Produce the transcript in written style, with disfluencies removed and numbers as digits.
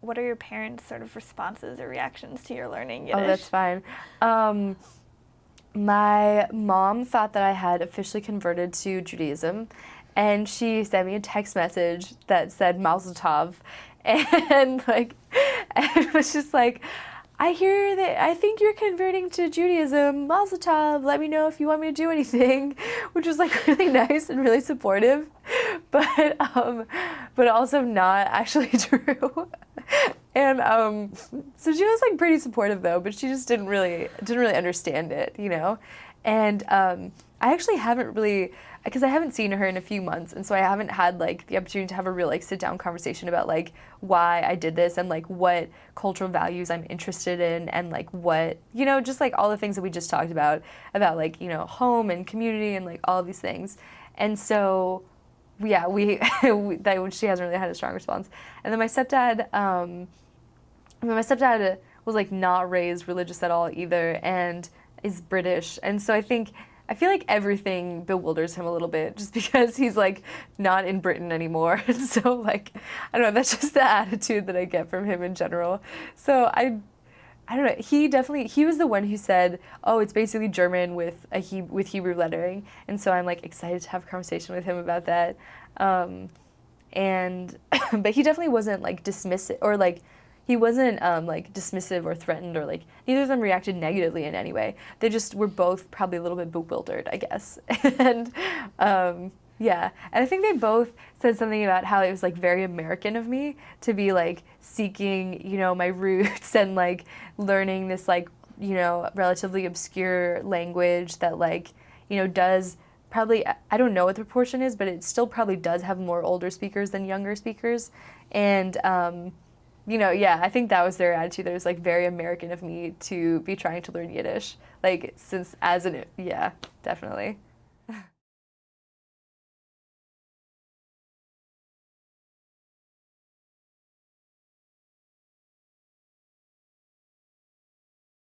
What are your parents' sort of responses or reactions to your learning Yiddish? Oh, that's fine. My mom thought that I had officially converted to Judaism, and she sent me a text message that said Mazel Tov, and like, and it was just like, I hear that I think you're converting to Judaism. Mazel Tov. Let me know if you want me to do anything, which was like really nice and really supportive, but also not actually true. And so she was like pretty supportive though, but she just didn't really understand it, you know. And I actually haven't really, because I haven't seen her in a few months, and so I haven't had like the opportunity to have a real like sit down conversation about like why I did this and like what cultural values I'm interested in and like what, you know, just like all the things that we just talked about like, you know, home and community and like all of these things. And so yeah, she hasn't really had a strong response. And then my stepdad was like not raised religious at all either, and is British. And so I feel like everything bewilders him a little bit just because he's like not in Britain anymore. And so like, I don't know, that's just the attitude that I get from him in general. So I don't know. He was the one who said, "Oh, it's basically German with Hebrew lettering," and so I'm like excited to have a conversation with him about that. And but he definitely wasn't like dismissive or like he wasn't like dismissive or threatened or like neither of them reacted negatively in any way. They just were both probably a little bit bewildered, I guess. And yeah, and I think they both said something about how it was like very American of me to be like seeking, you know, my roots and like learning this like, you know, relatively obscure language that like, you know, does probably, I don't know what the proportion is, but it still probably does have more older speakers than younger speakers. And, you know, yeah, I think that was their attitude. That it was like very American of me to be trying to learn Yiddish, like yeah, definitely.